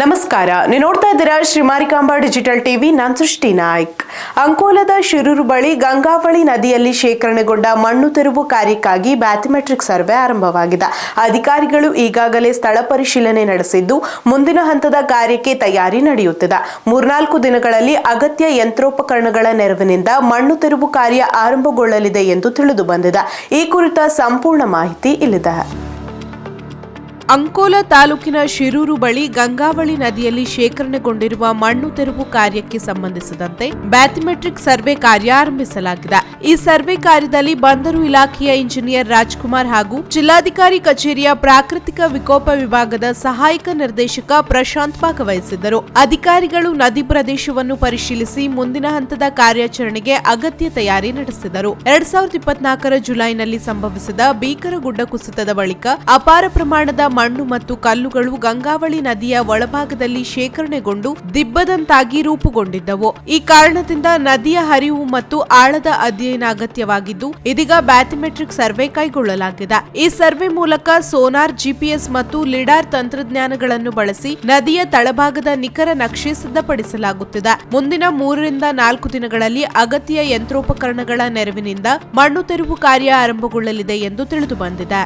ನಮಸ್ಕಾರ, ನೀವು ನೋಡ್ತಾ ಇದ್ದೀರಾ ಶ್ರೀ ಮಾರಿಕಾಂಬಾ ಡಿಜಿಟಲ್ ಟಿವಿ. ನಾನು ಸೃಷ್ಟಿ ನಾಯ್ಕ್. ಅಂಕೋಲದ ಶಿರೂರು ಬಳಿ ಗಂಗಾವಳಿ ನದಿಯಲ್ಲಿ ಶೇಖರಣೆಗೊಂಡ ಮಣ್ಣು ತೆರವು ಕಾರ್ಯಕ್ಕಾಗಿ ಬ್ಯಾಥಮೆಟ್ರಿಕ್ ಸರ್ವೆ ಆರಂಭವಾಗಿದೆ. ಅಧಿಕಾರಿಗಳು ಈಗಾಗಲೇ ಸ್ಥಳ ಪರಿಶೀಲನೆ ನಡೆಸಿದ್ದು ಮುಂದಿನ ಹಂತದ ಕಾರ್ಯಕ್ಕೆ ತಯಾರಿ ನಡೆಯುತ್ತಿದೆ. 3-4 ದಿನಗಳಲ್ಲಿ ಅಗತ್ಯ ಯಂತ್ರೋಪಕರಣಗಳ ನೆರವಿನಿಂದ ಮಣ್ಣು ತೆರವು ಕಾರ್ಯ ಆರಂಭಗೊಳ್ಳಲಿದೆ ಎಂದು ತಿಳಿದು ಬಂದಿದೆ. ಈ ಕುರಿತ ಸಂಪೂರ್ಣ ಮಾಹಿತಿ ಇಲ್ಲಿದೆ. ಅಂಕೋಲ ತಾಲೂಕಿನ ಶಿರೂರು ಬಳಿ ಗಂಗಾವಳಿ ನದಿಯಲ್ಲಿ ಶೇಖರಣೆಗೊಂಡಿರುವ ಮಣ್ಣು ತೆರವು ಕಾರ್ಯಕ್ಕೆ ಸಂಬಂಧಿಸಿದಂತೆ ಬ್ಯಾಥಮೆಟ್ರಿಕ್ ಸರ್ವೆ ಕಾರ್ಯ ಆರಂಭಿಸಲಾಗಿದೆ. ಈ ಸರ್ವೆ ಕಾರ್ಯದಲ್ಲಿ ಬಂದರು ಇಲಾಖೆಯ ಇಂಜಿನಿಯರ್ ರಾಜ್ಕುಮಾರ್ ಹಾಗೂ ಜಿಲ್ಲಾಧಿಕಾರಿ ಕಚೇರಿಯ ಪ್ರಾಕೃತಿಕ ವಿಕೋಪ ವಿಭಾಗದ ಸಹಾಯಕ ನಿರ್ದೇಶಕ ಪ್ರಶಾಂತ್ ಭಾಗವಹಿಸಿದ್ದರು. ಅಧಿಕಾರಿಗಳು ನದಿ ಪ್ರದೇಶವನ್ನು ಪರಿಶೀಲಿಸಿ ಮುಂದಿನ ಹಂತದ ಕಾರ್ಯಾಚರಣೆಗೆ ಅಗತ್ಯ ತಯಾರಿ ನಡೆಸಿದರು. 2024 ಜುಲೈನಲ್ಲಿ ಸಂಭವಿಸಿದ ಭೀಕರ ಗುಡ್ಡ ಕುಸಿತದ ಬಳಿಕ ಅಪಾರ ಪ್ರಮಾಣದ ಮಣ್ಣು ಮತ್ತು ಕಲ್ಲುಗಳು ಗಂಗಾವಳಿ ನದಿಯ ಒಳಭಾಗದಲ್ಲಿ ಶೇಖರಣೆಗೊಂಡು ದಿಬ್ಬದಂತಾಗಿ ರೂಪುಗೊಂಡಿದ್ದವು. ಈ ಕಾರಣದಿಂದ ನದಿಯ ಹರಿವು ಮತ್ತು ಆಳದ ಅಧ್ಯಯನ ಅಗತ್ಯವಾಗಿದ್ದು ಇದೀಗ ಬ್ಯಾಥಮೆಟ್ರಿಕ್ ಸರ್ವೆ ಕೈಗೊಳ್ಳಲಾಗಿದೆ. ಈ ಸರ್ವೆ ಮೂಲಕ ಸೋನಾರ್, ಜಿಪಿಎಸ್ ಮತ್ತು ಲಿಡಾರ್ ತಂತ್ರಜ್ಞಾನಗಳನ್ನು ಬಳಸಿ ನದಿಯ ತಳಭಾಗದ ನಿಖರ ನಕ್ಷೆ ಸಿದ್ಧಪಡಿಸಲಾಗುತ್ತಿದೆ. ಮುಂದಿನ 3-4 ದಿನಗಳಲ್ಲಿ ಅಗತ್ಯ ಯಂತ್ರೋಪಕರಣಗಳ ನೆರವಿನಿಂದ ಮಣ್ಣು ತೆರವು ಕಾರ್ಯ ಆರಂಭಗೊಳ್ಳಲಿದೆ ಎಂದು ತಿಳಿದು ಬಂದಿದೆ.